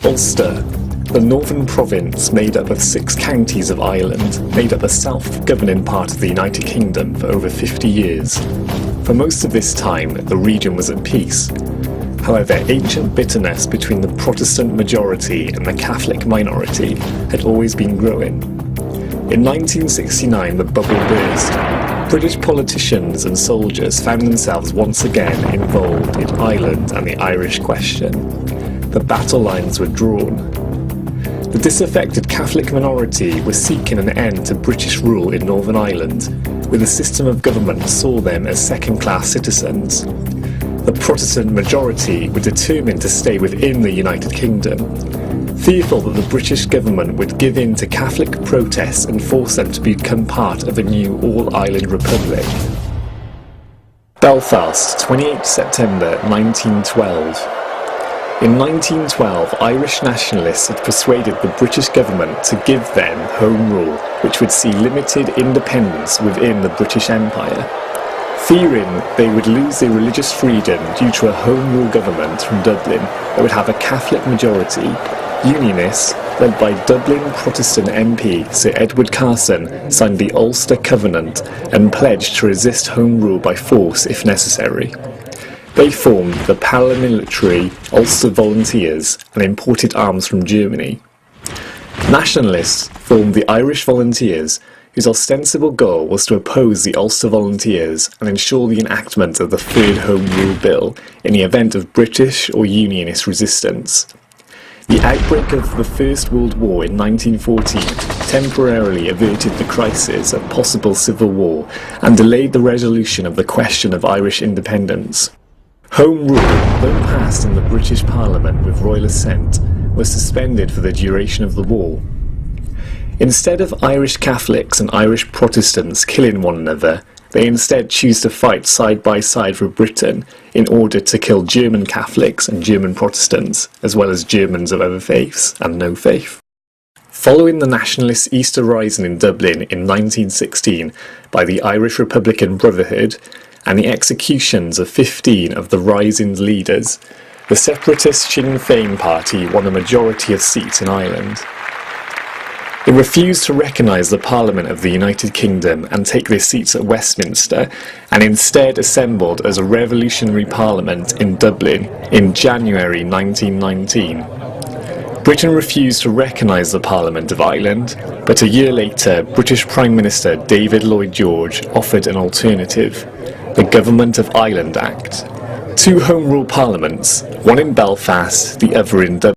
Ulster, the northern province made up of 6 counties of Ireland, made up the self-governing part of the United Kingdom for over 50 years. For most of this time, the region was at peace. However, ancient bitterness between the Protestant majority and the Catholic minority had always been growing. In 1969, the bubble burst. British politicians and soldiers found themselves once again involved in Ireland and the Irish question. The battle lines were drawn. The disaffected Catholic minority was seeking an end to British rule in Northern Ireland, where the system of government saw them as second-class citizens. The Protestant majority were determined to stay within the United Kingdom, fearful that the British government would give in to Catholic protests and force them to become part of a new all-Ireland republic. Belfast, 28 September 1912. In 1912, Irish nationalists had persuaded the British government to give them Home Rule, which would see limited independence within the British Empire. Fearing they would lose their religious freedom due to a Home Rule government from Dublin that would have a Catholic majority, Unionists, led by Dublin Protestant MP Sir Edward Carson, signed the Ulster Covenant and pledged to resist Home Rule by force if necessary. They formed the paramilitary Ulster Volunteers and imported arms from Germany. Nationalists formed the Irish Volunteers, whose ostensible goal was to oppose the Ulster Volunteers and ensure the enactment of the Third Home Rule Bill in the event of British or Unionist resistance. The outbreak of the First World War in 1914 temporarily averted the crisis of possible civil war and delayed the resolution of the question of Irish independence. Home Rule, though passed in the British Parliament with royal assent, was suspended for the duration of the war. Instead of Irish Catholics and Irish Protestants killing one another, they instead choose to fight side by side for Britain in order to kill German Catholics and German Protestants, as well as Germans of other faiths and no faith. Following the nationalist Easter Rising in Dublin in 1916 by the Irish Republican Brotherhood, and the executions of 15 of the Rising's leaders, the separatist Sinn Féin party won a majority of seats in Ireland. It refused to recognise the Parliament of the United Kingdom and take their seats at Westminster, and instead assembled as a revolutionary parliament in Dublin in January 1919. Britain refused to recognise the Parliament of Ireland, but a year later British Prime Minister David Lloyd George offered an alternative, the Government of Ireland Act. 2 Home Rule parliaments, one in Belfast, the other in Dublin,